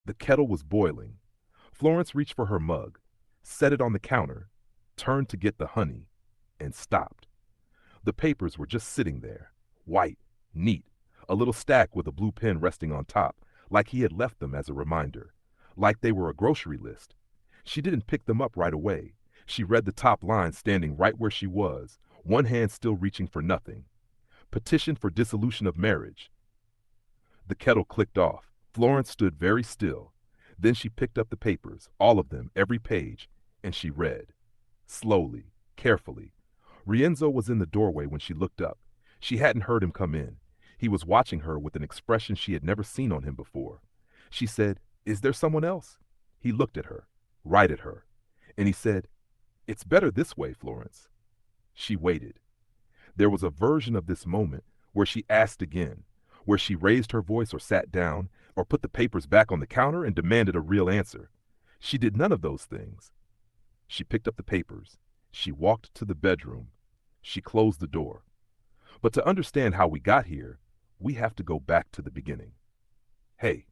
The kettle was boiling. Florence reached for her mug, set it on the counter, turned to get the honey, and stopped. The papers were just sitting there, white, neat, a little stack with a blue pen resting on top, like he had left them as a reminder, like they were a grocery list. She didn't pick them up right away. She read the top line standing right where she was, one hand still reaching for nothing. Petition for dissolution of marriage. The kettle clicked off. Florence stood very still. Then she picked up the papers, all of them, every page, and she read. Slowly, carefully. Rienzo was in the doorway when she looked up. She hadn't heard him come in. He was watching her with an expression she had never seen on him before. She said, "Is there someone else?" He looked at her, right at her, and he said, "It's better this way, Florence." She waited. There was a version of this moment where she asked again, where she raised her voice or sat down or put the papers back on the counter and demanded a real answer. She did none of those things. She picked up the papers. She walked to the bedroom. She closed the door. But to understand how we got here, we have to go back to the beginning. Hey,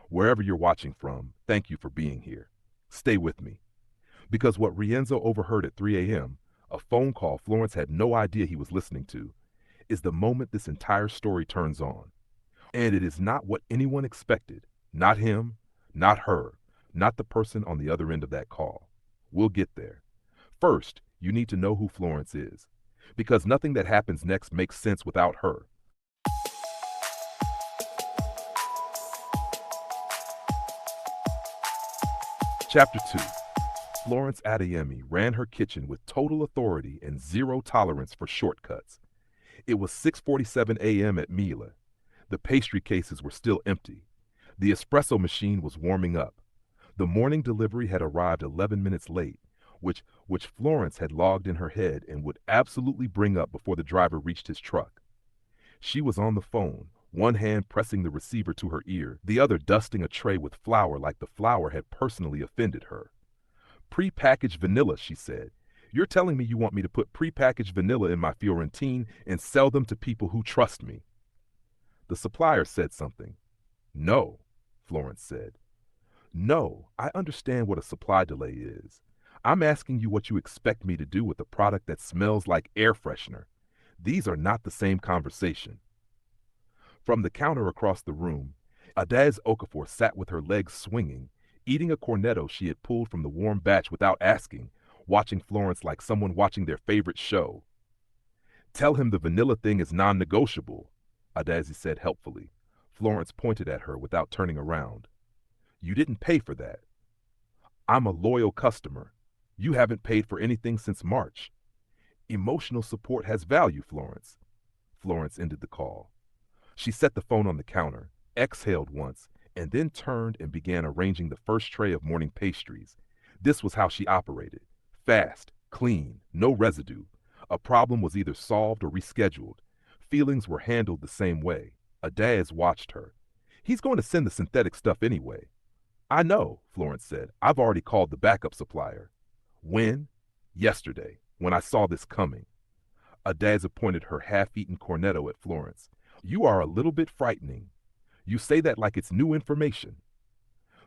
wherever you're watching from, thank you for being here. Stay with me. Because what Rienzo overheard at 3 a.m., a phone call Florence had no idea he was listening to, is the moment this entire story turns on. And it is not what anyone expected. Not him, not her, not the person on the other end of that call. We'll get there. First, you need to know who Florence is, because nothing that happens next makes sense without her. Chapter 2. Florence Adeyemi ran her kitchen with total authority and zero tolerance for shortcuts. It was 6:47 a.m. at Mila. The pastry cases were still empty. The espresso machine was warming up. The morning delivery had arrived 11 minutes late, which Florence had logged in her head and would absolutely bring up before the driver reached his truck. She was on the phone, one hand pressing the receiver to her ear, the other dusting a tray with flour like the flour had personally offended her. "Prepackaged vanilla," she said. "You're telling me you want me to put prepackaged vanilla in my Fiorentine and sell them to people who trust me?" The supplier said something. "No," Florence said. "No, I understand what a supply delay is. I'm asking you what you expect me to do with a product that smells like air freshener. These are not the same conversation." From the counter across the room, Adaz Okafor sat with her legs swinging, eating a cornetto she had pulled from the warm batch without asking, watching Florence like someone watching their favorite show. "Tell him the vanilla thing is non-negotiable," Adazi said helpfully. Florence pointed at her without turning around. "You didn't pay for that." "I'm a loyal customer. You haven't paid for anything since March." "Emotional support has value, Florence." Florence ended the call. She set the phone on the counter, exhaled once, and then turned and began arranging the first tray of morning pastries. This was how she operated. Fast, clean, no residue. A problem was either solved or rescheduled. Feelings were handled the same way. Adaz watched her. "He's going to send the synthetic stuff anyway." "I know," Florence said. "I've already called the backup supplier." "When?" "Yesterday, when I saw this coming." Adaz pointed her half-eaten cornetto at Florence. "You are a little bit frightening. You say that like it's new information."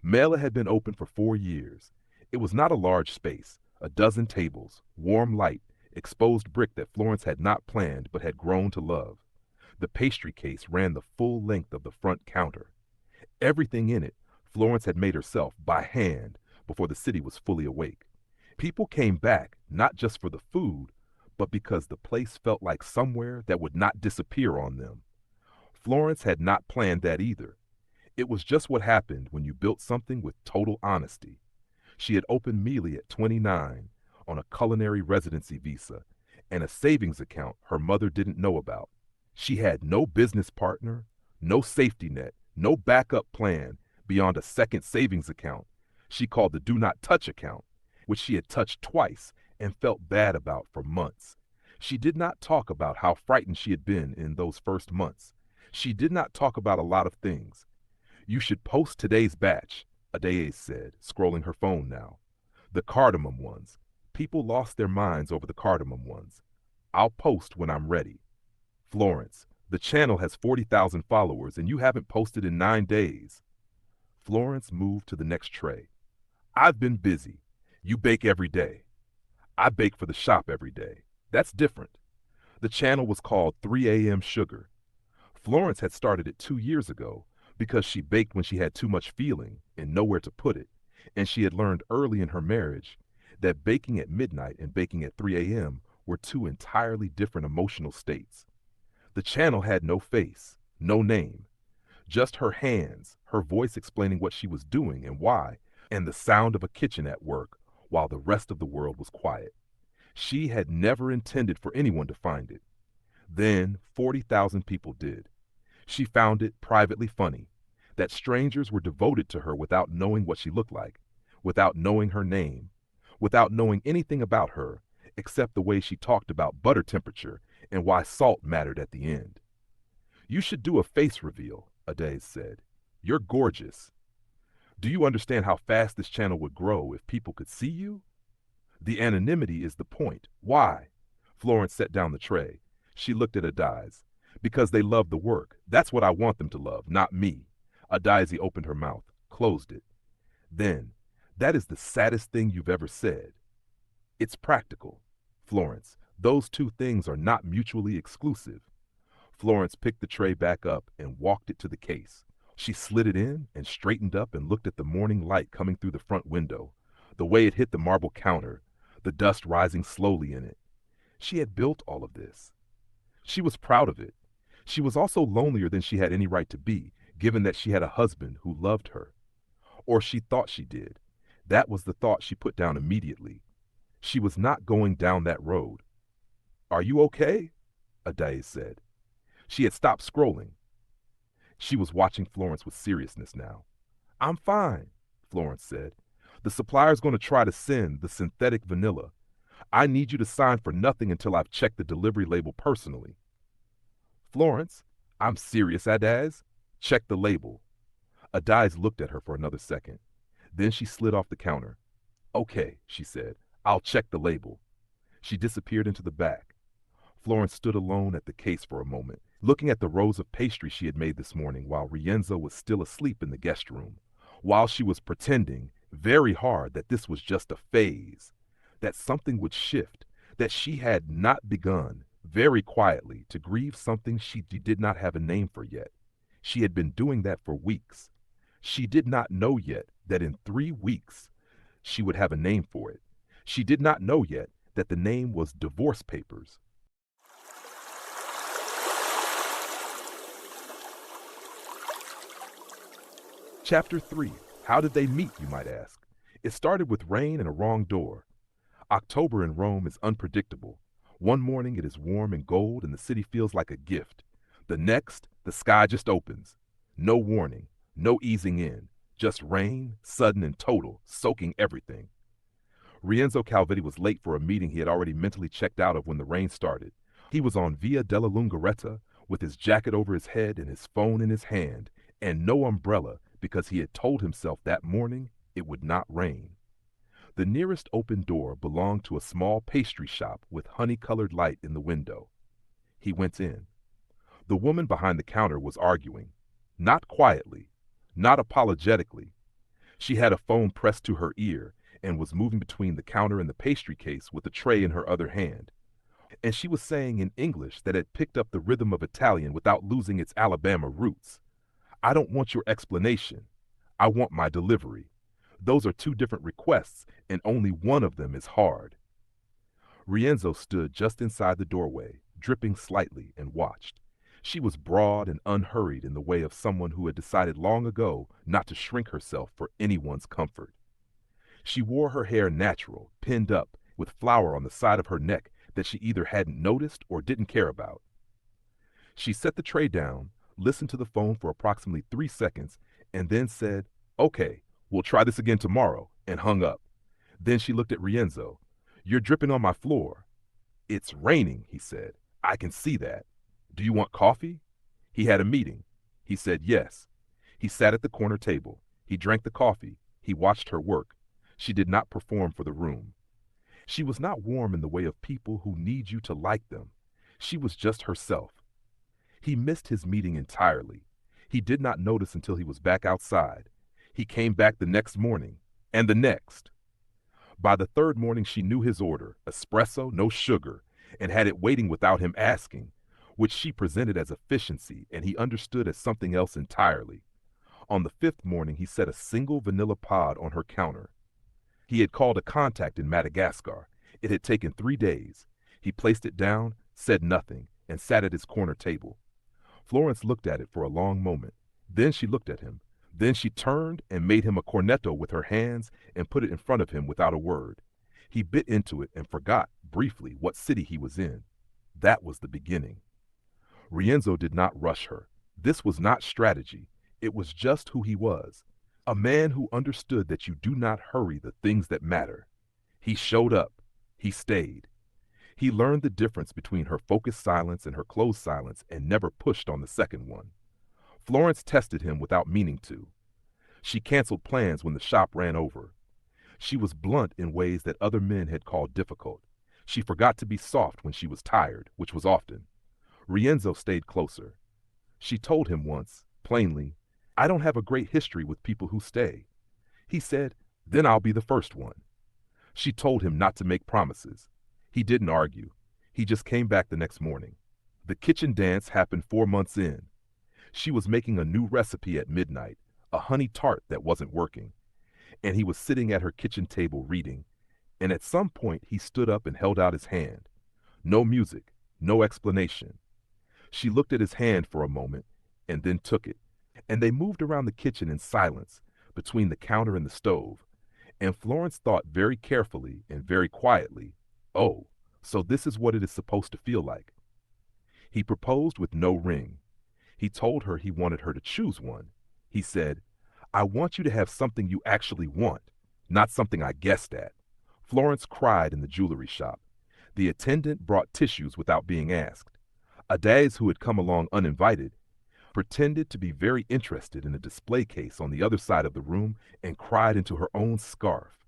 Mela had been open for 4 years. It was not a large space, a dozen tables, warm light, exposed brick that Florence had not planned but had grown to love. The pastry case ran the full length of the front counter. Everything in it, Florence had made herself, by hand, before the city was fully awake. People came back, not just for the food, but because the place felt like somewhere that would not disappear on them. Florence had not planned that either. It was just what happened when you built something with total honesty. She had opened Mealy at 29 on a culinary residency visa and a savings account her mother didn't know about. She had no business partner, no safety net, no backup plan beyond a second savings account she called the Do Not Touch account, which she had touched twice and felt bad about for months. She did not talk about how frightened she had been in those first months. She did not talk about a lot of things. "You should post today's batch," Adaez said, scrolling her phone now. "The cardamom ones. People lost their minds over the cardamom ones. I'll post when I'm ready." "Florence, the channel has 40,000 followers and you haven't posted in 9 days." Florence moved to the next tray. I've been busy. You bake every day. I bake for the shop every day. That's different. The channel was called 3 a.m. Sugar. Florence had started it 2 years ago because she baked when she had too much feeling and nowhere to put it, and she had learned early in her marriage that baking at midnight and baking at 3 a.m. were two entirely different emotional states. The channel had no face, no name, just her hands, her voice explaining what she was doing and why, and the sound of a kitchen at work while the rest of the world was quiet. She had never intended for anyone to find it. Then 40,000 people did. She found it privately funny that strangers were devoted to her without knowing what she looked like, without knowing her name, without knowing anything about her except the way she talked about butter temperature and why salt mattered at the end. You should do a face reveal, Adez said. You're gorgeous. Do you understand how fast this channel would grow if people could see you? The anonymity is the point. Why? Florence set down the tray. She looked at Adez. Because they love the work. That's what I want them to love, not me. Adez opened her mouth, closed it. Then, that is the saddest thing you've ever said. It's practical. Florence, those two things are not mutually exclusive. Florence picked the tray back up and walked it to the case. She slid it in and straightened up and looked at the morning light coming through the front window, the way it hit the marble counter, the dust rising slowly in it. She had built all of this. She was proud of it. She was also lonelier than she had any right to be, given that she had a husband who loved her. Or she thought she did. That was the thought she put down immediately. She was not going down that road. Are you okay? Adez said. She had stopped scrolling. She was watching Florence with seriousness now. I'm fine, Florence said. The supplier's going to try to send the synthetic vanilla. I need you to sign for nothing until I've checked the delivery label personally. Florence, I'm serious, Adez. Check the label. Adez looked at her for another second. Then she slid off the counter. Okay, she said. I'll check the label. She disappeared into the back. Florence stood alone at the case for a moment, looking at the rows of pastry she had made this morning while Rienzo was still asleep in the guest room, while she was pretending very hard that this was just a phase, that something would shift, that she had not begun, very quietly, to grieve something she did not have a name for yet. She had been doing that for weeks. She did not know yet that in 3 weeks she would have a name for it. She did not know yet that the name was divorce papers. Chapter 3. How did they meet, you might ask? It started with rain and a wrong door. October in Rome is unpredictable. One morning it is warm and gold and the city feels like a gift. The next, the sky just opens. No warning, no easing in. Just rain, sudden and total, soaking everything. Rienzo Calvetti was late for a meeting he had already mentally checked out of when the rain started. He was on Via della Lungaretta with his jacket over his head and his phone in his hand, and no umbrella because he had told himself that morning it would not rain. The nearest open door belonged to a small pastry shop with honey-colored light in the window. He went in. The woman behind the counter was arguing, not quietly, not apologetically. She had a phone pressed to her ear and was moving between the counter and the pastry case with a tray in her other hand. And she was saying in English that had picked up the rhythm of Italian without losing its Alabama roots. I don't want your explanation. I want my delivery. Those are 2 different requests, and only one of them is hard. Rienzo stood just inside the doorway, dripping slightly, and watched. She was broad and unhurried in the way of someone who had decided long ago not to shrink herself for anyone's comfort. She wore her hair natural, pinned up, with flour on the side of her neck that she either hadn't noticed or didn't care about. She set the tray down, listened to the phone for approximately 3 seconds, and then said, "Okay, we'll try this again tomorrow," and hung up. Then she looked at Rienzo. "You're dripping on my floor." "It's raining," he said. "I can see that. Do you want coffee?" He had a meeting. He said yes. He sat at the corner table. He drank the coffee. He watched her work. She did not perform for the room. She was not warm in the way of people who need you to like them. She was just herself. He missed his meeting entirely. He did not notice until he was back outside. He came back the next morning, and the next. By the third morning, she knew his order, espresso, no sugar, and had it waiting without him asking, which she presented as efficiency and he understood as something else entirely. On the fifth morning, he set a single vanilla pod on her counter. He had called a contact in Madagascar. It had taken 3 days. He placed it down, said nothing, and sat at his corner table. Florence looked at it for a long moment. Then she looked at him. Then she turned and made him a cornetto with her hands and put it in front of him without a word. He bit into it and forgot, briefly, what city he was in. That was the beginning. Rienzo did not rush her. This was not strategy. It was just who he was. A man who understood that you do not hurry the things that matter. He showed up. He stayed. He learned the difference between her focused silence and her closed silence and never pushed on the second one. Florence tested him without meaning to. She canceled plans when the shop ran over. She was blunt in ways that other men had called difficult. She forgot to be soft when she was tired, which was often. Rienzo stayed closer. She told him once, plainly, "I don't have a great history with people who stay." He said, "Then I'll be the first one." She told him not to make promises. He didn't argue. He just came back the next morning. The kitchen dance happened 4 months in. She was making a new recipe at midnight, a honey tart that wasn't working. And he was sitting at her kitchen table reading. And at some point he stood up and held out his hand. No music, no explanation. She looked at his hand for a moment and then took it. And they moved around the kitchen in silence, between the counter and the stove. And Florence thought very carefully and very quietly, "Oh, so this is what it is supposed to feel like." He proposed with no ring. He told her he wanted her to choose one. He said, "I want you to have something you actually want, not something I guessed at." Florence cried in the jewelry shop. The attendant brought tissues without being asked. Adès, who had come along uninvited, pretended to be very interested in a display case on the other side of the room and cried into her own scarf.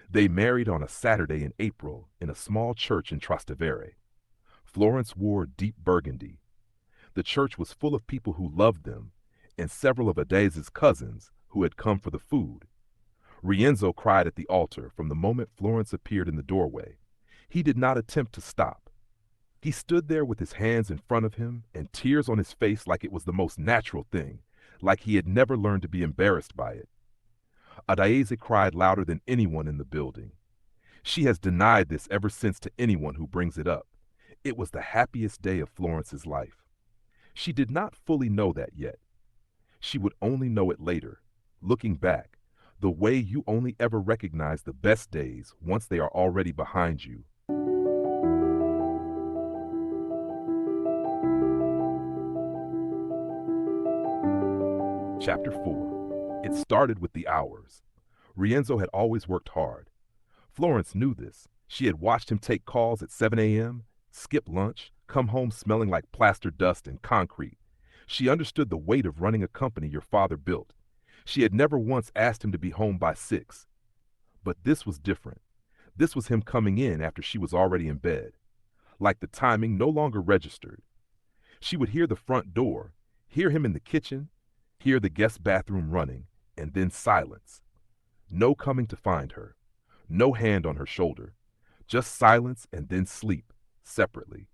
They married on a Saturday in April in a small church in Trastevere. Florence wore deep burgundy. The church was full of people who loved them, and several of Adès's cousins who had come for the food. Rienzo cried at the altar from the moment Florence appeared in the doorway. He did not attempt to stop. He stood there with his hands in front of him and tears on his face like it was the most natural thing, like he had never learned to be embarrassed by it. Adèse cried louder than anyone in the building. She has denied this ever since to anyone who brings it up. It was the happiest day of Florence's life. She did not fully know that yet. She would only know it later, looking back, the way you only ever recognize the best days once they are already behind you. Chapter 4. It started with the hours. Rienzo had always worked hard. Florence knew this. She had watched him take calls at 7 a.m., skip lunch, come home smelling like plaster dust and concrete. She understood the weight of running a company your father built. She had never once asked him to be home by 6. But this was different. This was him coming in after she was already in bed. Like the timing no longer registered. She would hear the front door, hear him in the kitchen, hear the guest bathroom running, and then silence. No coming to find her. No hand on her shoulder. Just silence and then sleep, separately.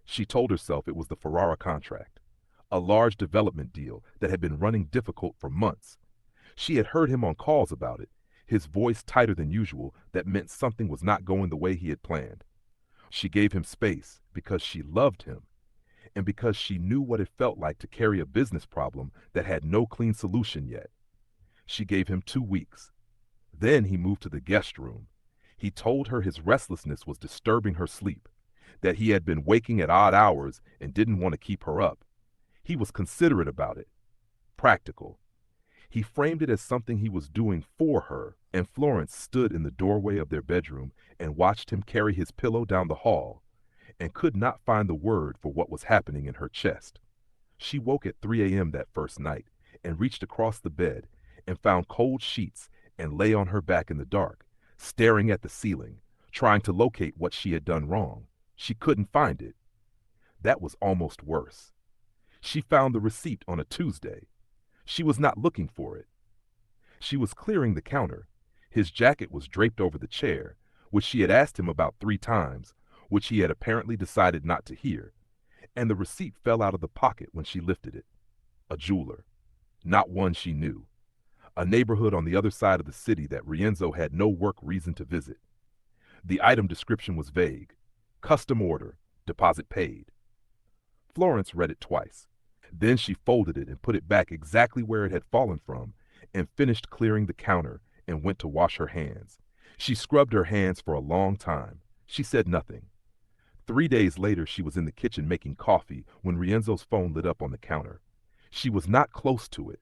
She told herself it was the Ferrara contract, a large development deal that had been running difficult for months. She had heard him on calls about it, his voice tighter than usual that meant something was not going the way he had planned. She gave him space because she loved him and because she knew what it felt like to carry a business problem that had no clean solution yet. She gave him 2 weeks. Then he moved to the guest room. He told her his restlessness was disturbing her sleep, that he had been waking at odd hours and didn't want to keep her up. He was considerate about it, practical. He framed it as something he was doing for her, and Florence stood in the doorway of their bedroom and watched him carry his pillow down the hall, and could not find the word for what was happening in her chest. She woke at 3 a.m. that first night and reached across the bed and found cold sheets and lay on her back in the dark, staring at the ceiling, trying to locate what she had done wrong. She couldn't find it. That was almost worse. She found the receipt on a Tuesday. She was not looking for it. She was clearing the counter. His jacket was draped over the chair, which she had asked him about 3 times, which he had apparently decided not to hear, and the receipt fell out of the pocket when she lifted it. A jeweler. Not one she knew. A neighborhood on the other side of the city that Rienzo had no work reason to visit. The item description was vague. Custom order, deposit paid. Florence read it twice. Then she folded it and put it back exactly where it had fallen from and finished clearing the counter and went to wash her hands. She scrubbed her hands for a long time. She said nothing. 3 days later, she was in the kitchen making coffee when Rienzo's phone lit up on the counter. She was not close to it.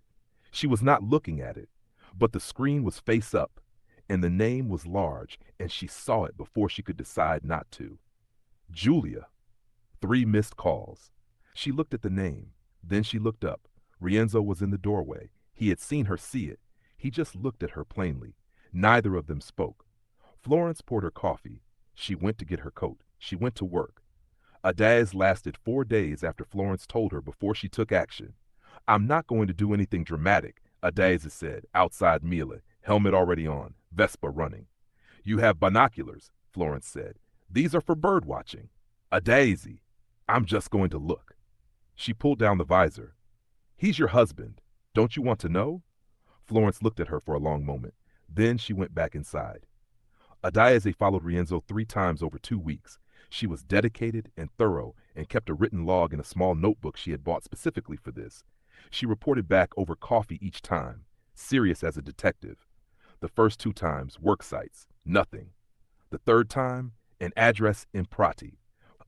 She was not looking at it, but the screen was face up, and the name was large, and she saw it before she could decide not to. Julia. 3 missed calls. She looked at the name. Then she looked up. Rienzo was in the doorway. He had seen her see it. He just looked at her plainly. Neither of them spoke. Florence poured her coffee. She went to get her coat. She went to work. A daze lasted 4 days after Florence told her before she took action. I'm not going to do anything dramatic, Adaeze said, outside Mila, helmet already on, Vespa running. You have binoculars, Florence said. These are for bird watching. Adaeze, I'm just going to look. She pulled down the visor. He's your husband. Don't you want to know? Florence looked at her for a long moment. Then she went back inside. Adaeze followed Rienzo 3 times over 2 weeks. She was dedicated and thorough and kept a written log in a small notebook she had bought specifically for this. She reported back over coffee each time, serious as a detective. The first 2 times, work sites, nothing. The third time, an address in Prati,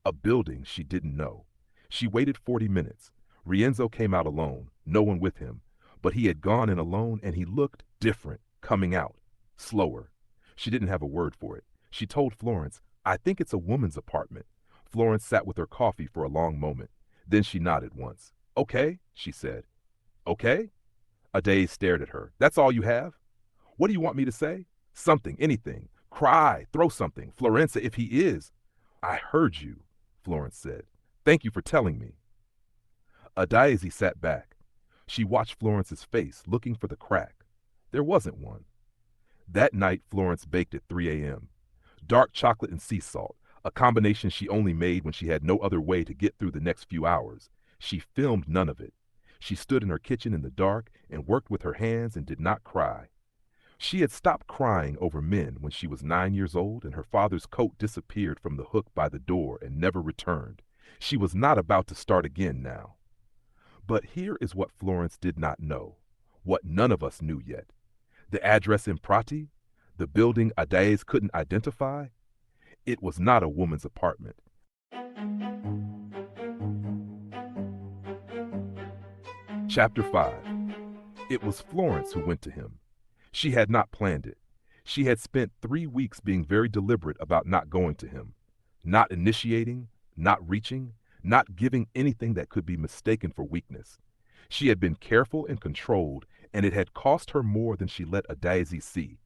a building she didn't know. She waited 40 minutes. Rienzo came out alone, no one with him, but he had gone in alone and he looked different, coming out, slower. She didn't have a word for it. She told Florence, I think it's a woman's apartment. Florence sat with her coffee for a long moment. Then she nodded once. Okay, she said. Okay? Adaze stared at her. That's all you have? What do you want me to say? Something, anything. Cry, throw something. Florenza, if he is. I heard you, Florence said. Thank you for telling me. Adaeze sat back. She watched Florence's face, looking for the crack. There wasn't one. That night, Florence baked at 3 a.m. Dark chocolate and sea salt, a combination she only made when she had no other way to get through the next few hours. She filmed none of it. She stood in her kitchen in the dark and worked with her hands and did not cry. She had stopped crying over men when she was 9 years old and her father's coat disappeared from the hook by the door and never returned. She was not about to start again now. But here is what Florence did not know, what none of us knew yet. The address in Prati, the building Adaze couldn't identify, it was not a woman's apartment. Chapter 5. It was Florence who went to him. She had not planned it. She had spent 3 weeks being very deliberate about not going to him, not initiating, not reaching, not giving anything that could be mistaken for weakness. She had been careful and controlled, and it had cost her more than she let Adaeze see.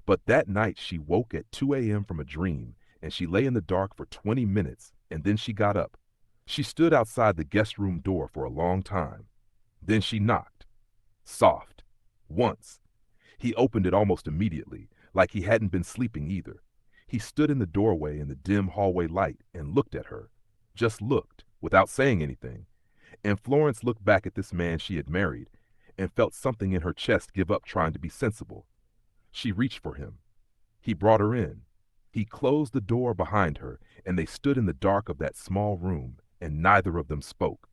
But that night she woke at 2 a.m. from a dream, and she lay in the dark for 20 minutes, and then she got up. She stood outside the guest room door for a long time. Then she knocked. Soft. Once. He opened it almost immediately, like he hadn't been sleeping either. He stood in the doorway in the dim hallway light and looked at her. Just looked, without saying anything. And Florence looked back at this man she had married and felt something in her chest give up trying to be sensible. She reached for him. He brought her in. He closed the door behind her, and they stood in the dark of that small room, and neither of them spoke.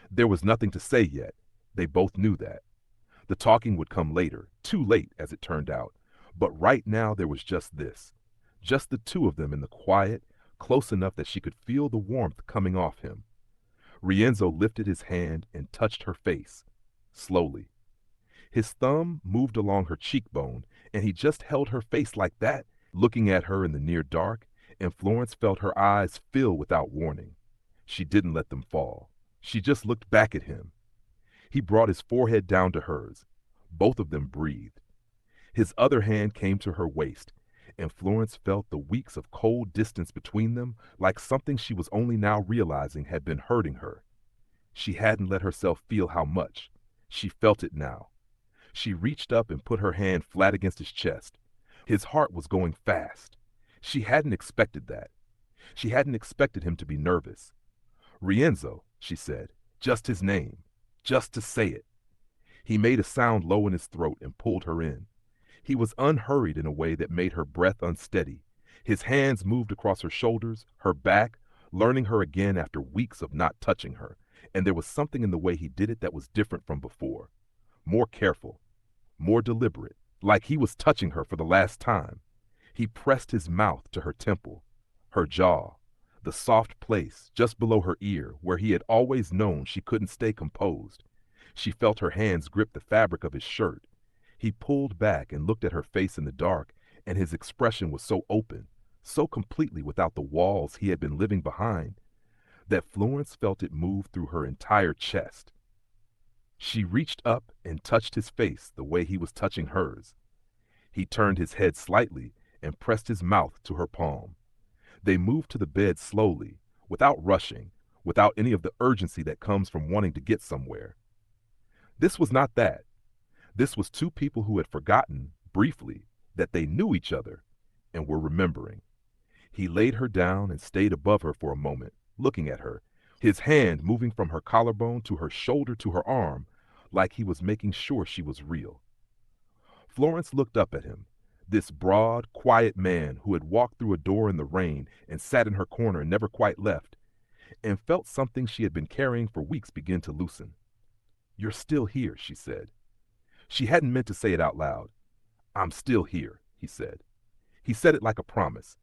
There was nothing to say yet. They both knew that. The talking would come later, too late as it turned out. But right now there was just this. Just the two of them in the quiet, close enough that she could feel the warmth coming off him. Rienzo lifted his hand and touched her face, slowly. His thumb moved along her cheekbone, and he just held her face like that, looking at her in the near dark, and Florence felt her eyes fill without warning. She didn't let them fall. She just looked back at him. He brought his forehead down to hers. Both of them breathed. His other hand came to her waist, and Florence felt the weeks of cold distance between them like something she was only now realizing had been hurting her. She hadn't let herself feel how much. She felt it now. She reached up and put her hand flat against his chest. His heart was going fast. She hadn't expected that. She hadn't expected him to be nervous. "Rienzo," she said, just his name, just to say it. He made a sound low in his throat and pulled her in. He was unhurried in a way that made her breath unsteady. His hands moved across her shoulders, her back, learning her again after weeks of not touching her, and there was something in the way he did it that was different from before. More careful, more deliberate, like he was touching her for the last time. He pressed his mouth to her temple, her jaw, the soft place just below her ear where he had always known she couldn't stay composed. She felt her hands grip the fabric of his shirt. He pulled back and looked at her face in the dark, and his expression was so open, so completely without the walls he had been living behind, that Florence felt it move through her entire chest. She reached up and touched his face the way he was touching hers. He turned his head slightly and pressed his mouth to her palm. They moved to the bed slowly, without rushing, without any of the urgency that comes from wanting to get somewhere. This was not that. This was two people who had forgotten, briefly, that they knew each other and were remembering. He laid her down and stayed above her for a moment, looking at her, his hand moving from her collarbone to her shoulder to her arm, like he was making sure she was real. Florence looked up at him, this broad, quiet man who had walked through a door in the rain and sat in her corner and never quite left, and felt something she had been carrying for weeks begin to loosen. "You're still here," she said. She hadn't meant to say it out loud. "I'm still here," he said. He said it like a promise.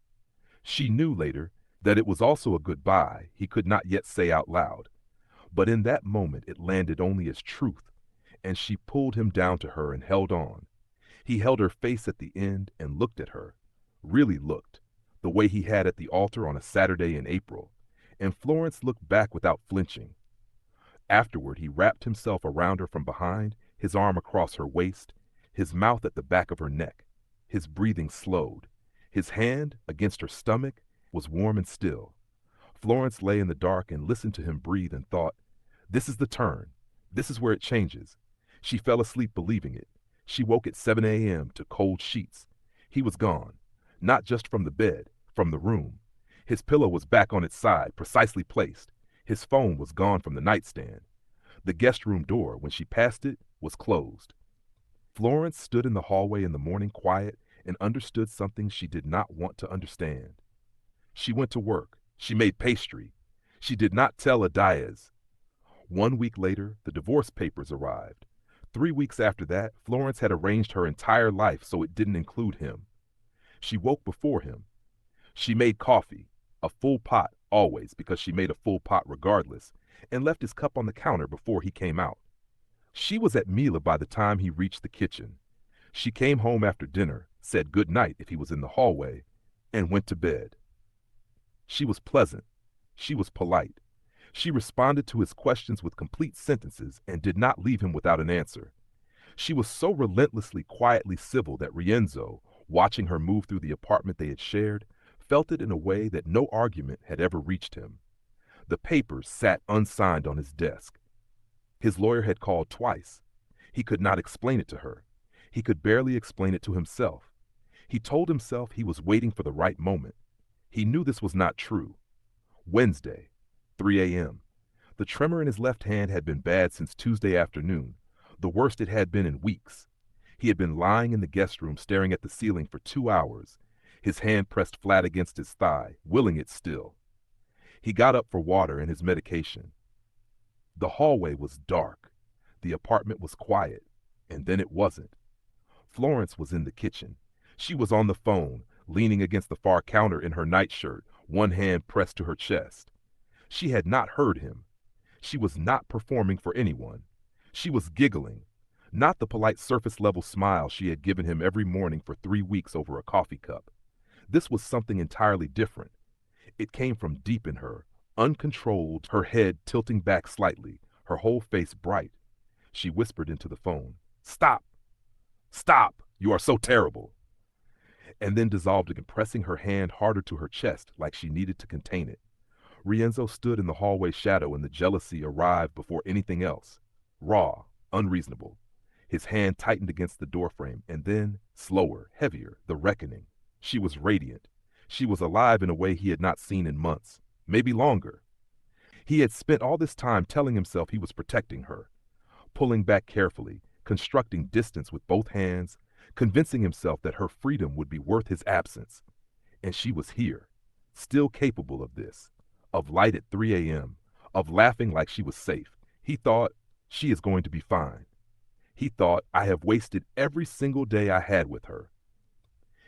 She knew later that it was also a goodbye he could not yet say out loud. But in that moment it landed only as truth, and she pulled him down to her and held on. He held her face at the end and looked at her, really looked, the way he had at the altar on a Saturday in April, and Florence looked back without flinching. Afterward he wrapped himself around her from behind, his arm across her waist, his mouth at the back of her neck. His breathing slowed. His hand, against her stomach, was warm and still. Florence lay in the dark and listened to him breathe and thought, this is the turn. This is where it changes. She fell asleep believing it. She woke at 7 a.m. to cold sheets. He was gone. Not just from the bed, from the room. His pillow was back on its side, precisely placed. His phone was gone from the nightstand. The guest room door, when she passed it, was closed. Florence stood in the hallway in the morning quiet and understood something she did not want to understand. She went to work. She made pastry. She did not tell Adias. 1 week later, the divorce papers arrived. 3 weeks after that, Florence had arranged her entire life so it didn't include him. She woke before him. She made coffee, a full pot always, because she made a full pot regardless, and left his cup on the counter before he came out. She was at Mila by the time he reached the kitchen. She came home after dinner, said good night if he was in the hallway, and went to bed. She was pleasant. She was polite. She responded to his questions with complete sentences and did not leave him without an answer. She was so relentlessly quietly civil that Rienzo, watching her move through the apartment they had shared, felt it in a way that no argument had ever reached him. The papers sat unsigned on his desk. His lawyer had called twice. He could not explain it to her. He could barely explain it to himself. He told himself he was waiting for the right moment. He knew this was not true. Wednesday, 3 a.m. The tremor in his left hand had been bad since Tuesday afternoon, the worst it had been in weeks. He had been lying in the guest room staring at the ceiling for 2 hours, his hand pressed flat against his thigh, willing it still. He got up for water and his medication. The hallway was dark. The apartment was quiet, and then it wasn't. Florence was in the kitchen. She was on the phone, leaning against the far counter in her nightshirt, one hand pressed to her chest. She had not heard him. She was not performing for anyone. She was giggling, not the polite surface-level smile she had given him every morning for 3 weeks over a coffee cup. This was something entirely different. It came from deep in her, uncontrolled, her head tilting back slightly, her whole face bright. She whispered into the phone, "Stop! Stop! You are so terrible!" And then dissolved again, pressing her hand harder to her chest like she needed to contain it. Rienzo stood in the hallway shadow and the jealousy arrived before anything else. Raw, unreasonable. His hand tightened against the doorframe, and then, slower, heavier, the reckoning. She was radiant. She was alive in a way he had not seen in months, maybe longer. He had spent all this time telling himself he was protecting her, pulling back carefully, constructing distance with both hands, convincing himself that her freedom would be worth his absence. And she was here, still capable of this, of light at 3 a.m., of laughing like she was safe. He thought, she is going to be fine. He thought, I have wasted every single day I had with her.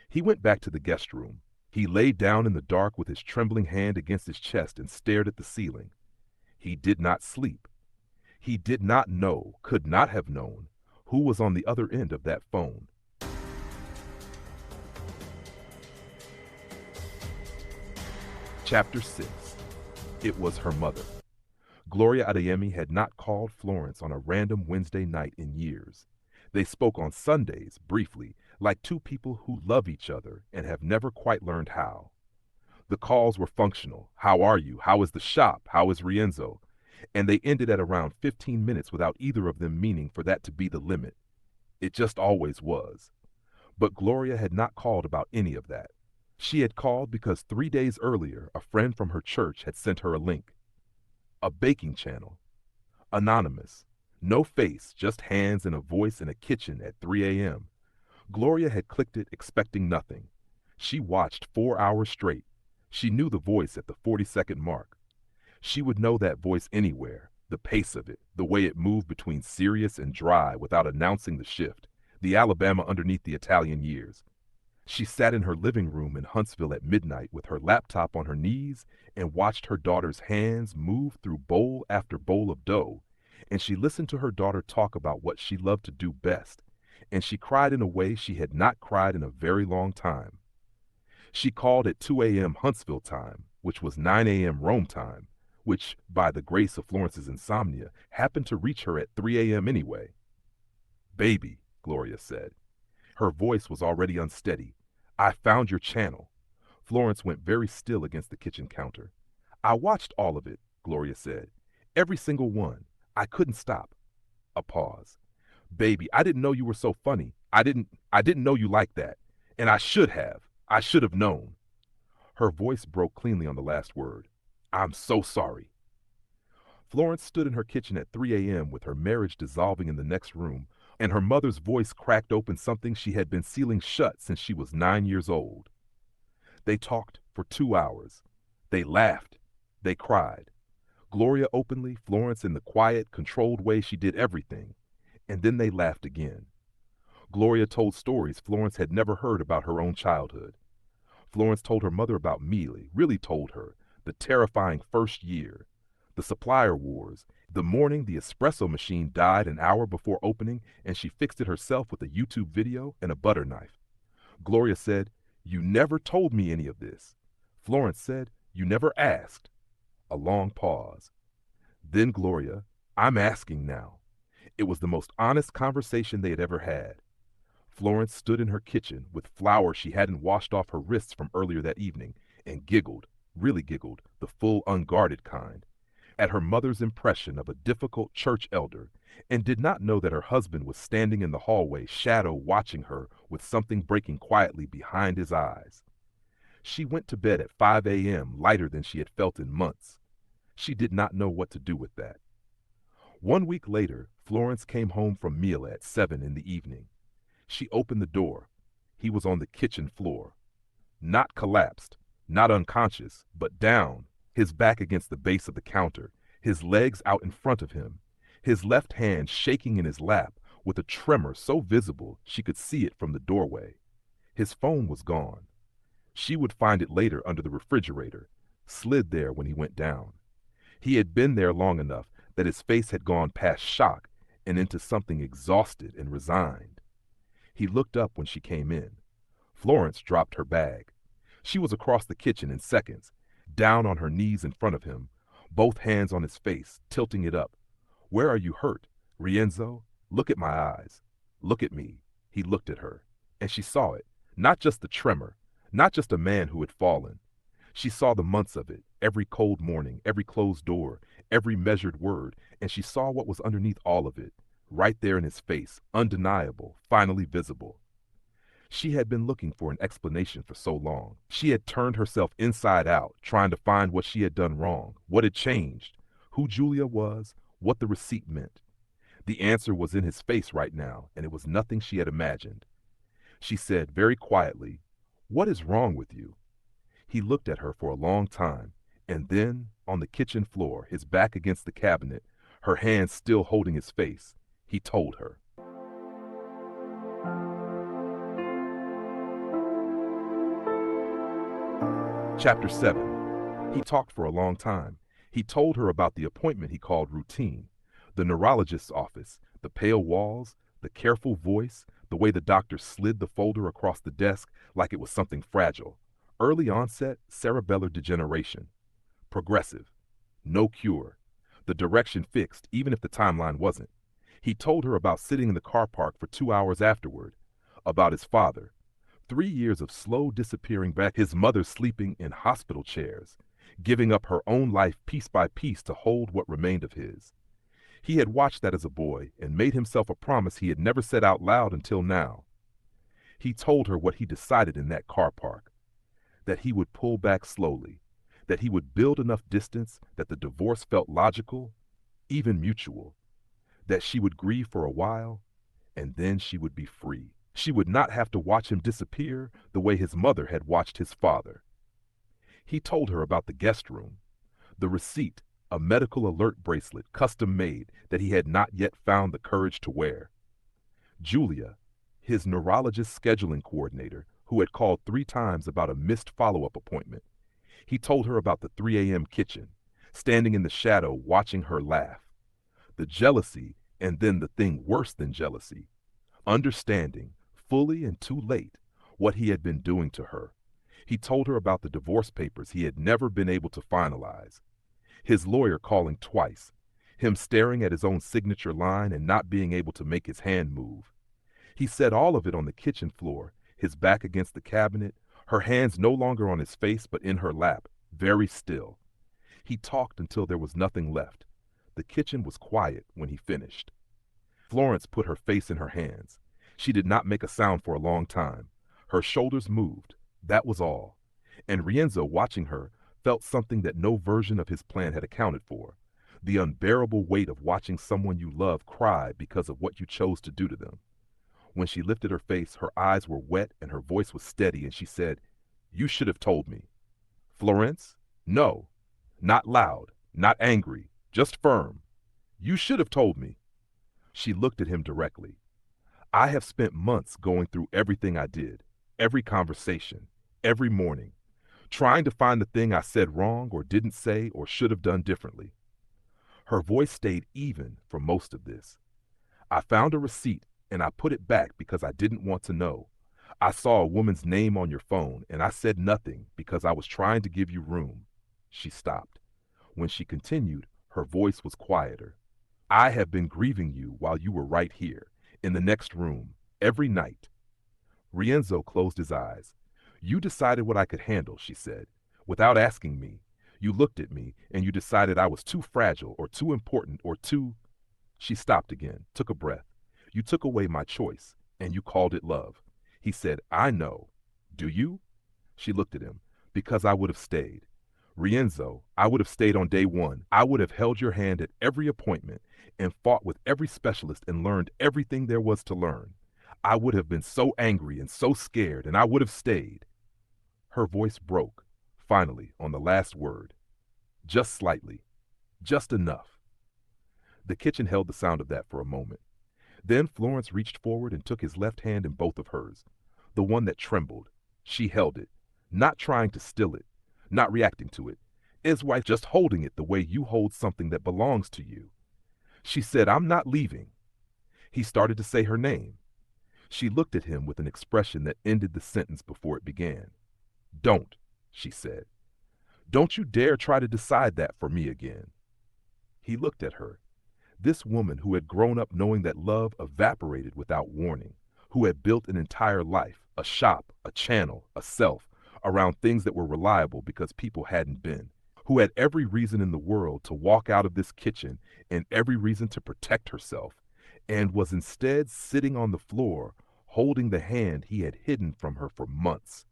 He went back to the guest room. He lay down in the dark with his trembling hand against his chest and stared at the ceiling. He did not sleep. He did not know, could not have known, who was on the other end of that phone. Chapter 6. It was her mother. Gloria Adeyemi had not called Florence on a random Wednesday night in years. They spoke on Sundays, briefly, like two people who love each other and have never quite learned how. The calls were functional. How are you? How is the shop? How is Rienzo? And they ended at around 15 minutes without either of them meaning for that to be the limit. It just always was. But Gloria had not called about any of that. She had called because 3 days earlier, a friend from her church had sent her a link. A baking channel. Anonymous. No face, just hands and a voice in a kitchen at 3 a.m. Gloria had clicked it, expecting nothing. She watched 4 hours straight. She knew the voice at the 40-second mark. She would know that voice anywhere, the pace of it, the way it moved between serious and dry without announcing the shift, the Alabama underneath the Italian years. She sat in her living room in Huntsville at midnight with her laptop on her knees and watched her daughter's hands move through bowl after bowl of dough, and she listened to her daughter talk about what she loved to do best, and she cried in a way she had not cried in a very long time. She called at 2 a.m. Huntsville time, which was 9 a.m. Rome time, which, by the grace of Florence's insomnia, happened to reach her at 3 a.m. anyway. "Baby," Gloria said. Her voice was already unsteady. "I found your channel." Florence went very still against the kitchen counter. "I watched all of it," Gloria said. "Every single one. I couldn't stop." A pause. "Baby, I didn't know you were so funny. I didn't know you like that. And I should have known." Her voice broke cleanly on the last word. "I'm so sorry." Florence stood in her kitchen at 3 a.m. with her marriage dissolving in the next room, and her mother's voice cracked open something she had been sealing shut since she was 9 years old. They talked for 2 hours. They laughed. They cried. Gloria openly, Florence in the quiet, controlled way she did everything. And then they laughed again. Gloria told stories Florence had never heard about her own childhood. Florence told her mother about Mealy, really told her, the terrifying first year, the supplier wars, the morning the espresso machine died an hour before opening and she fixed it herself with a YouTube video and a butter knife. Gloria said, "You never told me any of this." Florence said, "You never asked." A long pause. Then Gloria, "I'm asking now." It was the most honest conversation they had ever had. Florence stood in her kitchen with flour she hadn't washed off her wrists from earlier that evening and giggled, really giggled, the full unguarded kind, at her mother's impression of a difficult church elder, and did not know that her husband was standing in the hallway, shadow watching her with something breaking quietly behind his eyes. She went to bed at 5 a.m., lighter than she had felt in months. She did not know what to do with that. 1 week later, Florence came home from Mila at 7 in the evening. She opened the door. He was on the kitchen floor. Not collapsed, not unconscious, but down, his back against the base of the counter, his legs out in front of him, his left hand shaking in his lap with a tremor so visible she could see it from the doorway. His phone was gone. She would find it later under the refrigerator, slid there when he went down. He had been there long enough that his face had gone past shock and into something exhausted and resigned. He looked up when she came in. Florence dropped her bag. She was across the kitchen in seconds, down on her knees in front of him, both hands on his face, tilting it up. "Where are you hurt? Rienzo? Look at my eyes. Look at me." He looked at her, and she saw it. Not just the tremor, not just a man who had fallen. She saw the months of it, every cold morning, every closed door, every measured word, and she saw what was underneath all of it, right there in his face, undeniable, finally visible. She had been looking for an explanation for so long. She had turned herself inside out, trying to find what she had done wrong, what had changed, who Julia was, what the receipt meant. The answer was in his face right now, and it was nothing she had imagined. She said very quietly, "What is wrong with you?" He looked at her for a long time, and then, on the kitchen floor, his back against the cabinet, her hands still holding his face, he told her. Chapter 7. He talked for a long time. He told her about the appointment he called routine, the neurologist's office, the pale walls, the careful voice, the way the doctor slid the folder across the desk like it was something fragile. Early onset cerebellar degeneration. Progressive. No cure. The direction fixed, even if the timeline wasn't. He told her about sitting in the car park for 2 hours afterward, about his father. 3 years of slow disappearing back, his mother sleeping in hospital chairs, giving up her own life piece by piece to hold what remained of his. He had watched that as a boy and made himself a promise he had never said out loud until now. He told her what he decided in that car park, that he would pull back slowly, that he would build enough distance that the divorce felt logical, even mutual, that she would grieve for a while, and then she would be free. She would not have to watch him disappear the way his mother had watched his father. He told her about the guest room, the receipt, a medical alert bracelet custom made that he had not yet found the courage to wear. Julia, his neurologist scheduling coordinator, who had called 3 times about a missed follow-up appointment. He told her about the 3 a.m. kitchen, standing in the shadow watching her laugh. The jealousy, and then the thing worse than jealousy, understanding, fully and too late, what he had been doing to her. He told her about the divorce papers he had never been able to finalize. His lawyer calling twice, him staring at his own signature line and not being able to make his hand move. He said all of it on the kitchen floor, his back against the cabinet, her hands no longer on his face but in her lap, very still. He talked until there was nothing left. The kitchen was quiet when he finished. Florence put her face in her hands. She did not make a sound for a long time. Her shoulders moved. That was all. And Rienzo, watching her, felt something that no version of his plan had accounted for. The unbearable weight of watching someone you love cry because of what you chose to do to them. When she lifted her face, her eyes were wet and her voice was steady, and she said, "You should have told me." "Florence?" "No." Not loud, not angry, just firm. "You should have told me." She looked at him directly. "I have spent months going through everything I did, every conversation, every morning, trying to find the thing I said wrong or didn't say or should have done differently." Her voice stayed even for most of this. "I found a receipt and I put it back because I didn't want to know. I saw a woman's name on your phone and I said nothing because I was trying to give you room." She stopped. When she continued, her voice was quieter. "I have been grieving you while you were right here, in the next room, every night." Rienzo closed his eyes. "You decided what I could handle," she said, "without asking me. You looked at me and you decided I was too fragile or too important or too—" She stopped again, took a breath. "You took away my choice, and you called it love." He said, "I know. Do you?" She looked at him. "Because I would have stayed. Rienzo, I would have stayed on day one. I would have held your hand at every appointment and fought with every specialist and learned everything there was to learn. I would have been so angry and so scared, and I would have stayed." Her voice broke, finally, on the last word. Just slightly. Just enough. The kitchen held the sound of that for a moment. Then Florence reached forward and took his left hand in both of hers, the one that trembled. She held it, not trying to still it, not reacting to it. His wife just holding it the way you hold something that belongs to you. She said, "I'm not leaving." He started to say her name. She looked at him with an expression that ended the sentence before it began. "Don't," she said. "Don't you dare try to decide that for me again." He looked at her. This woman who had grown up knowing that love evaporated without warning, who had built an entire life, a shop, a channel, a self, around things that were reliable because people hadn't been, who had every reason in the world to walk out of this kitchen and every reason to protect herself, and was instead sitting on the floor, holding the hand he had hidden from her for months.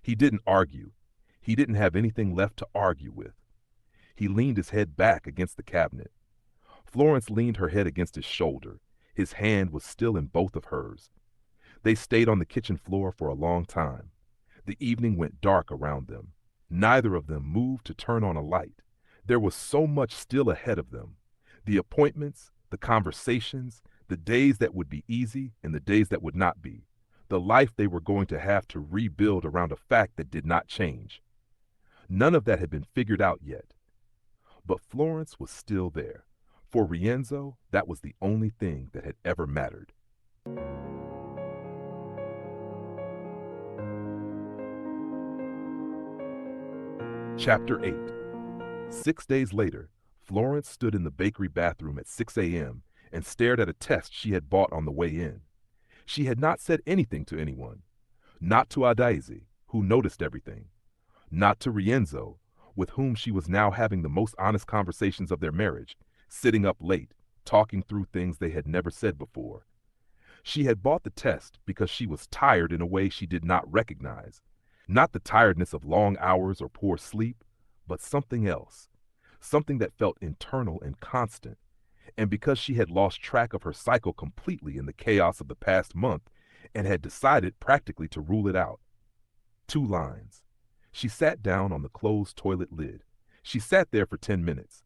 He didn't argue. He didn't have anything left to argue with. He leaned his head back against the cabinet. Florence leaned her head against his shoulder. His hand was still in both of hers. They stayed on the kitchen floor for a long time. The evening went dark around them. Neither of them moved to turn on a light. There was so much still ahead of them. The appointments, the conversations, the days that would be easy and the days that would not be. The life they were going to have to rebuild around a fact that did not change. None of that had been figured out yet. But Florence was still there. For Rienzo, that was the only thing that had ever mattered. Chapter 8. 6 days later, Florence stood in the bakery bathroom at 6 a.m. and stared at a test she had bought on the way in. She had not said anything to anyone. Not to Adaeze, who noticed everything. Not to Rienzo, with whom she was now having the most honest conversations of their marriage, sitting up late, talking through things they had never said before. She had bought the test because she was tired in a way she did not recognize. Not the tiredness of long hours or poor sleep, but something else. Something that felt internal and constant. And because she had lost track of her cycle completely in the chaos of the past month and had decided practically to rule it out. 2 lines. She sat down on the closed toilet lid. She sat there for 10 minutes.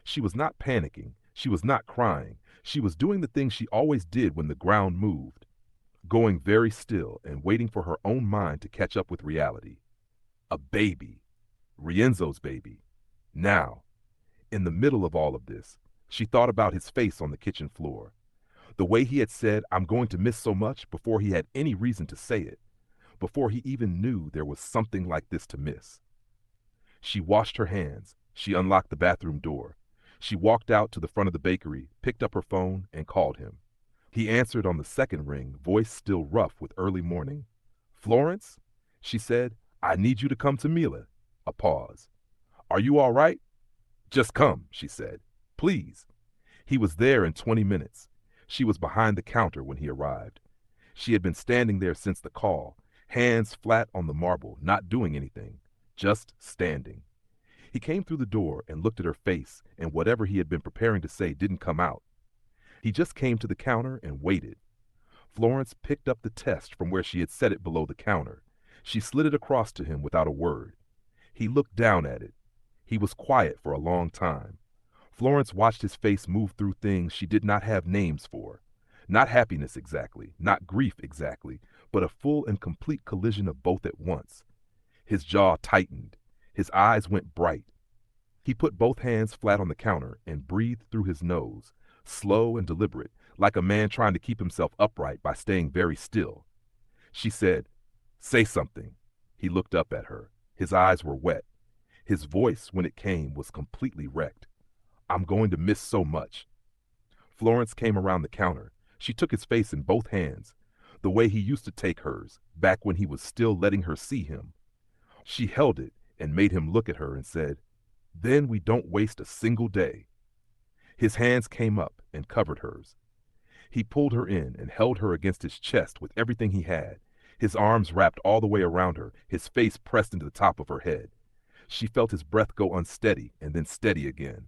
She was not panicking. She was not crying. She was doing the thing she always did when the ground moved. Going very still and waiting for her own mind to catch up with reality. A baby. Rienzo's baby. Now, in the middle of all of this, she thought about his face on the kitchen floor. The way he had said, "I'm going to miss so much," before he had any reason to say it. Before he even knew there was something like this to miss. She washed her hands. She unlocked the bathroom door. She walked out to the front of the bakery, picked up her phone, and called him. He answered on the second ring, voice still rough with early morning. "Florence?" she said. "I need you to come to Mila." A pause. "Are you all right?" "Just come," she said. "Please." He was there in 20 minutes. She was behind the counter when he arrived. She had been standing there since the call, hands flat on the marble, not doing anything, just standing. He came through the door and looked at her face, and whatever he had been preparing to say didn't come out. He just came to the counter and waited. Florence picked up the test from where she had set it below the counter. She slid it across to him without a word. He looked down at it. He was quiet for a long time. Florence watched his face move through things she did not have names for. Not happiness exactly, not grief exactly, but a full and complete collision of both at once. His jaw tightened. His eyes went bright. He put both hands flat on the counter and breathed through his nose, slow and deliberate, like a man trying to keep himself upright by staying very still. She said, "Say something." He looked up at her. His eyes were wet. His voice, when it came, was completely wrecked. "I'm going to miss so much." Florence came around the counter. She took his face in both hands, the way he used to take hers, back when he was still letting her see him. She held it and made him look at her and said, "Then we don't waste a single day." His hands came up and covered hers. He pulled her in and held her against his chest with everything he had, his arms wrapped all the way around her, his face pressed into the top of her head. She felt his breath go unsteady and then steady again.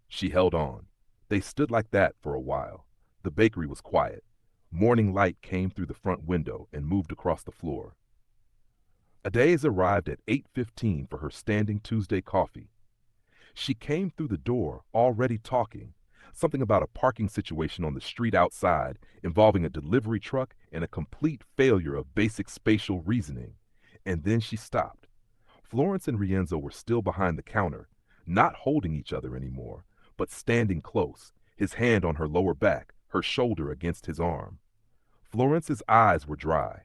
She held on. They stood like that for a while. The bakery was quiet. Morning light came through the front window and moved across the floor. Adaeze arrived at 8:15 for her standing Tuesday coffee. She came through the door already talking, something about a parking situation on the street outside involving a delivery truck and a complete failure of basic spatial reasoning. And then she stopped. Florence and Rienzo were still behind the counter, not holding each other anymore, but standing close, his hand on her lower back, her shoulder against his arm. Florence's eyes were dry.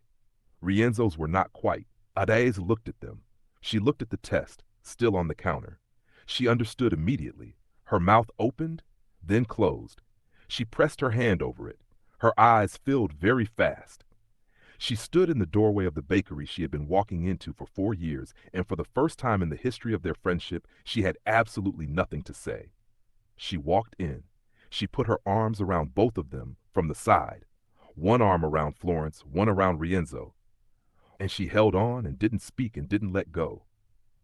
Rienzo's were not quite. Adaeze looked at them. She looked at the test, still on the counter. She understood immediately. Her mouth opened, then closed. She pressed her hand over it. Her eyes filled very fast. She stood in the doorway of the bakery she had been walking into for 4 years, and for the first time in the history of their friendship, she had absolutely nothing to say. She walked in. She put her arms around both of them from the side, one arm around Florence, one around Rienzo, and she held on and didn't speak and didn't let go.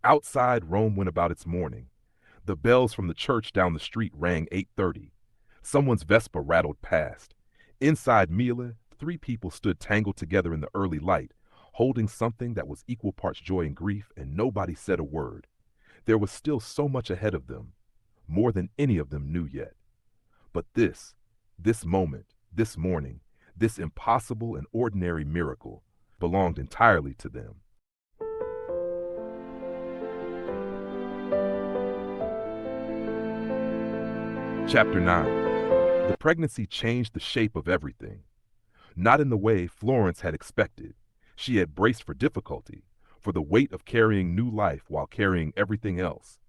Outside, Rome went about its morning. The bells from the church down the street rang 8:30. Someone's Vespa rattled past. Inside Mila, three people stood tangled together in the early light, holding something that was equal parts joy and grief, and nobody said a word. There was still so much ahead of them, more than any of them knew yet. But this moment, this morning, this impossible and ordinary miracle belonged entirely to them. Chapter 9. The pregnancy changed the shape of everything. Not in the way Florence had expected. She had braced for difficulty, for the weight of carrying new life while carrying everything else.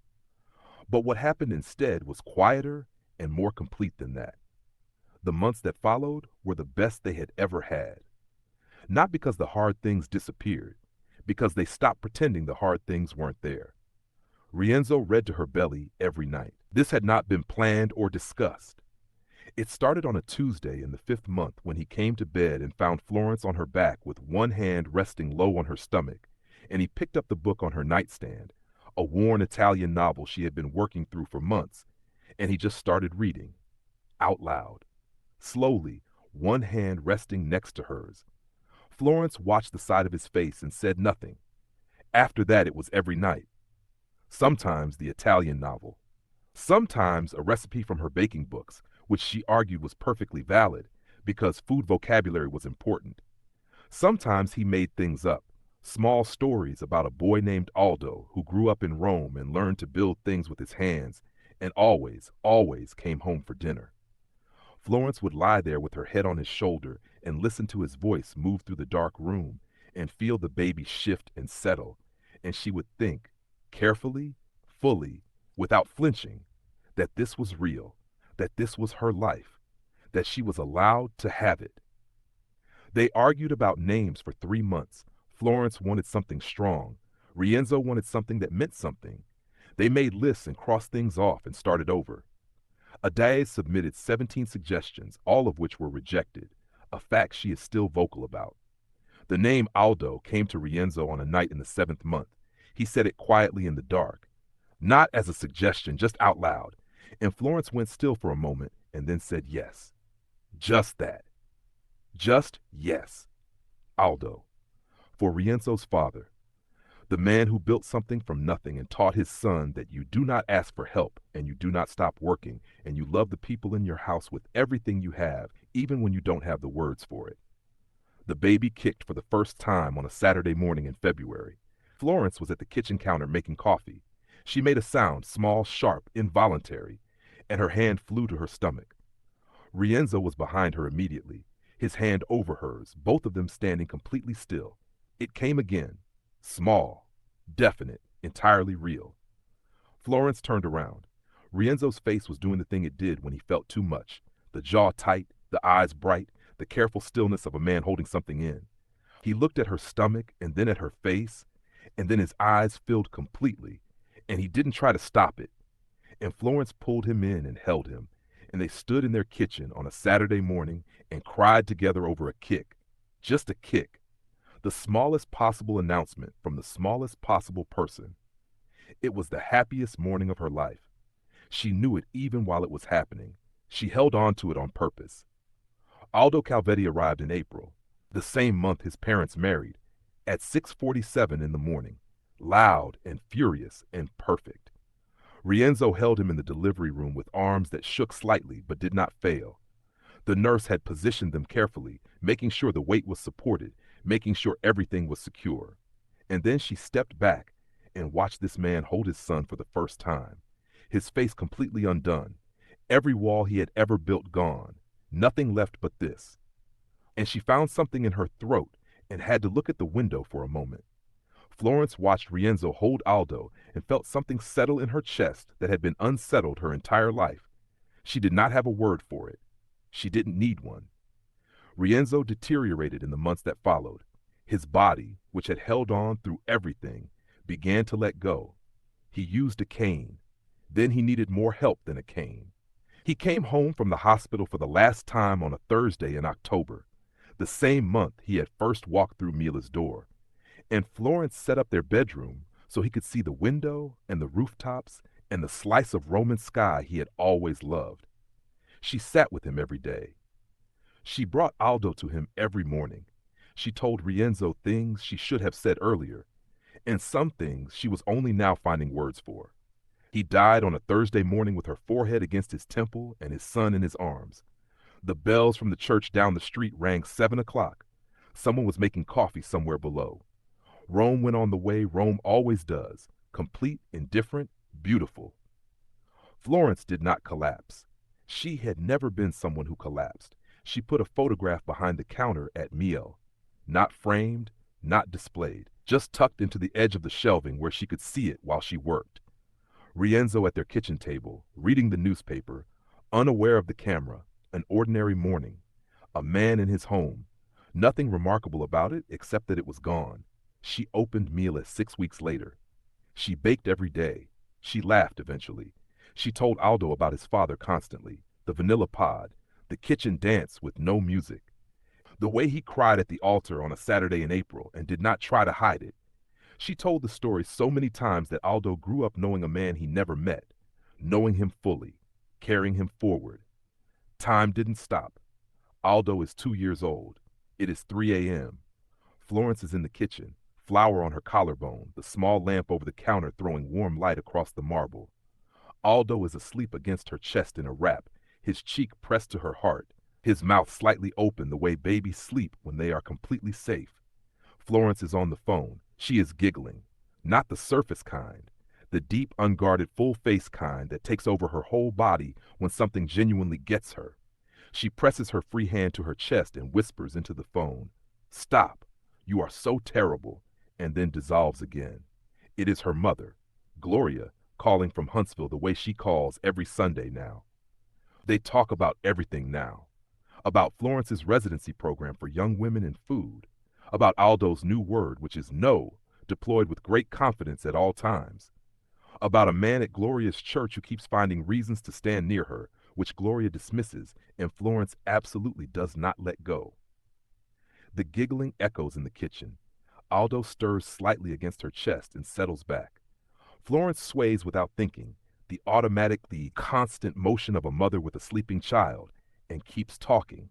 But what happened instead was quieter and more complete than that. The months that followed were the best they had ever had. Not because the hard things disappeared, because they stopped pretending the hard things weren't there. Rienzo read to her belly every night. This had not been planned or discussed. It started on a Tuesday in the 5th month when he came to bed and found Florence on her back with one hand resting low on her stomach, and he picked up the book on her nightstand, a worn Italian novel she had been working through for months, and he just started reading, out loud, slowly, one hand resting next to hers. Florence watched the side of his face and said nothing. After that, it was every night. Sometimes the Italian novel. Sometimes a recipe from her baking books, which she argued was perfectly valid because food vocabulary was important. Sometimes he made things up, small stories about a boy named Aldo who grew up in Rome and learned to build things with his hands and always, always came home for dinner. Florence would lie there with her head on his shoulder and listen to his voice move through the dark room and feel the baby shift and settle, and she would think, carefully, fully, without flinching, that this was real, that this was her life, that she was allowed to have it. They argued about names for 3 months. Florence wanted something strong. Rienzo wanted something that meant something. They made lists and crossed things off and started over. Adae submitted 17 suggestions, all of which were rejected, a fact she is still vocal about. The name Aldo came to Rienzo on a night in the 7th month. He said it quietly in the dark, not as a suggestion, just out loud, and Florence went still for a moment and then said yes. Just that. Just yes. Aldo. For Rienzo's father. The man who built something from nothing and taught his son that you do not ask for help and you do not stop working and you love the people in your house with everything you have, even when you don't have the words for it. The baby kicked for the first time on a Saturday morning in February. Florence was at the kitchen counter making coffee. She made a sound, small, sharp, involuntary, and her hand flew to her stomach. Rienzo was behind her immediately, his hand over hers, both of them standing completely still. It came again, small, definite, entirely real. Florence turned around. Rienzo's face was doing the thing it did when he felt too much, the jaw tight, the eyes bright, the careful stillness of a man holding something in. He looked at her stomach and then at her face, and then his eyes filled completely, and he didn't try to stop it. And Florence pulled him in and held him, and they stood in their kitchen on a Saturday morning and cried together over a kick. Just a kick. The smallest possible announcement from the smallest possible person. It was the happiest morning of her life. She knew it even while it was happening. She held on to it on purpose. Aldo Calvetti arrived in April, the same month his parents married, at 6:47 in the morning, loud and furious and perfect. Rienzo held him in the delivery room with arms that shook slightly but did not fail. The nurse had positioned them carefully, making sure the weight was supported, making sure everything was secure. And then she stepped back and watched this man hold his son for the first time, his face completely undone, every wall he had ever built gone, nothing left but this. And she found something in her throat and had to look at the window for a moment. Florence watched Rienzo hold Aldo and felt something settle in her chest that had been unsettled her entire life. She did not have a word for it. She didn't need one. Rienzo deteriorated in the months that followed. His body, which had held on through everything, began to let go. He used a cane. Then he needed more help than a cane. He came home from the hospital for the last time on a Thursday in October, the same month he had first walked through Mila's door, and Florence set up their bedroom so he could see the window and the rooftops and the slice of Roman sky he had always loved. She sat with him every day. She brought Aldo to him every morning. She told Rienzo things she should have said earlier, and some things she was only now finding words for. He died on a Thursday morning with her forehead against his temple and his son in his arms. The bells from the church down the street rang 7 o'clock. Someone was making coffee somewhere below. Rome went on the way Rome always does, complete, indifferent, beautiful. Florence did not collapse. She had never been someone who collapsed. She put a photograph behind the counter at Mio. Not framed, not displayed, just tucked into the edge of the shelving where she could see it while she worked. Rienzo at their kitchen table, reading the newspaper, unaware of the camera, an ordinary morning. A man in his home. Nothing remarkable about it except that it was gone. She opened Mila 6 weeks later. She baked every day. She laughed eventually. She told Aldo about his father constantly, the vanilla pod, the kitchen dance with no music, the way he cried at the altar on a Saturday in April and did not try to hide it. She told the story so many times that Aldo grew up knowing a man he never met, knowing him fully, carrying him forward. Time didn't stop. Aldo is 2 years old. It is 3 a.m. Florence is in the kitchen, flour on her collarbone, the small lamp over the counter throwing warm light across the marble. Aldo is asleep against her chest in a wrap, his cheek pressed to her heart, his mouth slightly open the way babies sleep when they are completely safe. Florence is on the phone. She is giggling. Not the surface kind, the deep, unguarded, full-face kind that takes over her whole body when something genuinely gets her. She presses her free hand to her chest and whispers into the phone, "Stop. You are so terrible," and then dissolves again. It is her mother, Gloria, calling from Huntsville the way she calls every Sunday now. They talk about everything now. About Florence's residency program for young women in food. About Aldo's new word, which is no, deployed with great confidence at all times. About a man at Gloria's church who keeps finding reasons to stand near her, which Gloria dismisses, and Florence absolutely does not let go. The giggling echoes in the kitchen. Aldo stirs slightly against her chest and settles back. Florence sways without thinking, the automatic, the constant motion of a mother with a sleeping child, and keeps talking.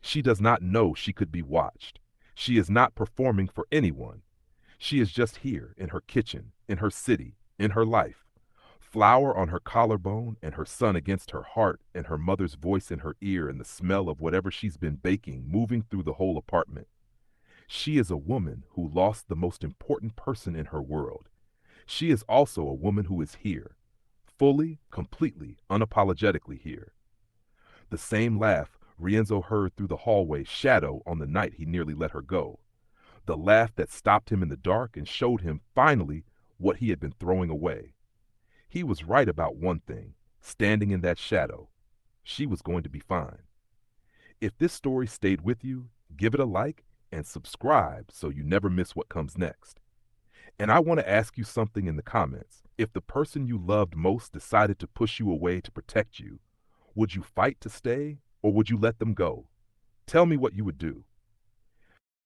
She does not know she could be watched. She is not performing for anyone. She is just here, in her kitchen, in her city, in her life. Flour on her collarbone and her son against her heart and her mother's voice in her ear and the smell of whatever she's been baking moving through the whole apartment. She is a woman who lost the most important person in her world. She is also a woman who is here, fully, completely, unapologetically here. The same laugh Rienzo heard through the hallway shadow on the night he nearly let her go. The laugh that stopped him in the dark and showed him, finally, what he had been throwing away. He was right about one thing, standing in that shadow. She was going to be fine. If this story stayed with you, give it a like and subscribe so you never miss what comes next. And I want to ask you something in the comments. If the person you loved most decided to push you away to protect you, would you fight to stay or would you let them go? Tell me what you would do.